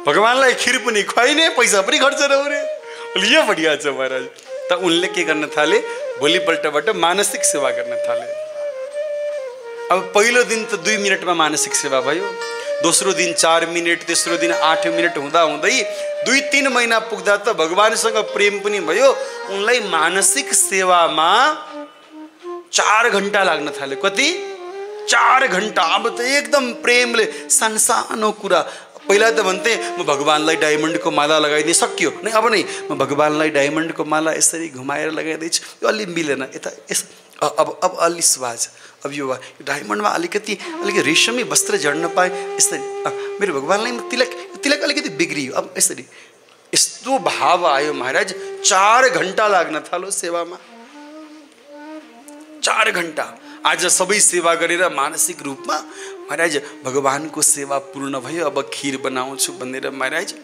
भगवानलाई खीर पनि खुवाइने, पैसा पनि खर्च नहुने। यो बढिया छ महाराज। त उनले के गर्न थाले, भोलिपल्टबाट मानसिक सेवा गर्न थाले। अब पहिलो दिन त 2 मिनटमा मानसिक सेवा भयो, दोस्रो दिन 4 मिनट, तेस्रो दिन 8 मिनट हुँदा हुँदै 2-3 महिना पुग्दा त भगवानसँग प्रेम पनि भयो। उनलाई मानसिक सेवामा 4 घण्टा लाग्न थाल्यो। कति? 4 घण्टा। अब त एकदम प्रेमले सानो कुरा। पहिला त भन्थे म भगवानलाई डायमन्डको माला लगाइदिए, सक्यो। नै अब नै म भगवानलाई डायमन्डको माला यसरी घुमाएर लगाइदिन्छु, यो अलि मिलेन, यता अब अलि स्वाज, अब यो डायमन्डमा अलिकति रेशमी वस्त्र जड्न पाएँ, यसरी मेरो भगवानलाई म तिलक अलिकति बिग्रियो, अब यसरी यस्तो भाव आयो महाराज। 4 घण्टा लाग्न थाल्यो सेवामा, 4 घण्टा। आज सबै सेवा गरेर मानसिक रूपमा महाराज भगवानको सेवा पूर्ण भयो। अब खीर बनाउँछु भनेर महाराज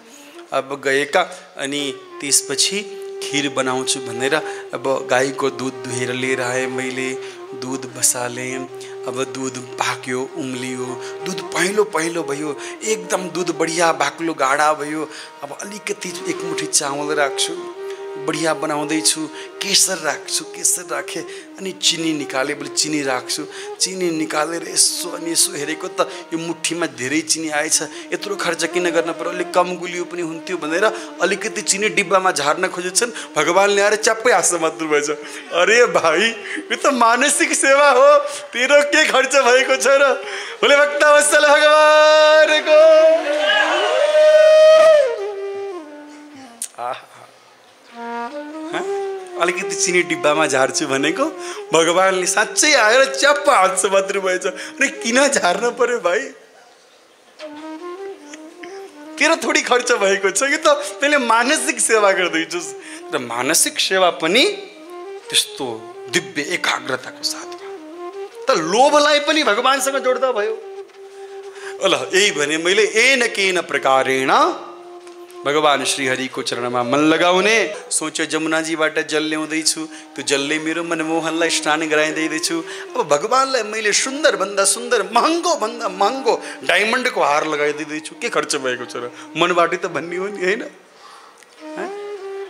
अब गएका, अनि त्यसपछि खीर बनाउँछु भनेर अब गाईको दुध दुहेर लिएर आएँ मैले, दुध बसालेँ। अब दुध पाक्यो, उम्लियो, दुध पहेँलो भयो, एकदम दुध बढिया बाक्लो गाढा भयो। अब अलिकति 1 मुठी चामल राख्छु, बढिया बनाउँदैछु, केसर राख्छु, केसर राखेँ, अनि चिनी निकाले, बोले चिनी राख्छु, चिनी निकालेर यसो अनि यसो हेरेको त यो मुठीमा धेरै चिनी आएछ, यत्रो खर्च किन गर्न पर्यो, अलिक कम गुलियो पनि हुन्थ्यो भनेर अलिकति चिनी डिब्बामा झार्न खोजेछन्। भगवान ल्याएर च्याप्पै हाँस्न मात्र भएछ। अरे भाइ, यो त मानसिक सेवा हो, तेरो के खर्च भएको छ र? बोले भक्तवत्सल भगवानको। अलिकति चिनी डिब्बामा झार्छु भनेको भगवानले साँच्चै आएर च्याप्प हान्छ मात्र भएछ। अनि किन झार्न पर्यो भाइ? तेरो थोडी खर्च भएको छ, यो त तैँले मानसिक सेवा गर्दैछस्। र मानसिक सेवा पनि त्यस्तो दिव्य एकाग्रताको साथमा। त लोभलाई पनि भगवानसँग जोड्दा भयो। ल यही भने मैले एन केन प्रकारेण भगवान श्रीहरिको चरणमा मन लगाउने। सोच्यो जमुनाजीबाट जल ल्याउँदैछु, त्यो जलले मेरो मनमोहनलाई स्नान गराइदिँदैछु। अब भगवानलाई मैले सुन्दर भन्दा सुन्दर, महँगो भन्दा महँगो डायमन्डको हार लगाइदिँदैछु, के खर्च भएको छ र? मनबाटै त भन्ने हो नि, होइन?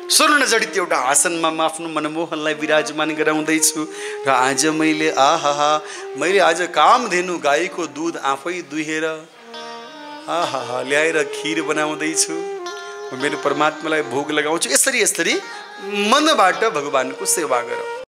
स्वर्ण जडित एउटा आसनमा म आफ्नो मनमोहनलाई विराजमान गराउँदैछु। र आज मैले मैले आज कामधेनु गाईको दुध आफै दुहेर ल्याएर खीर बनाउँदैछु, मेरो परमात्मालाई भोग लगाउँछु। यसरी मनबाट भगवानको सेवा गर।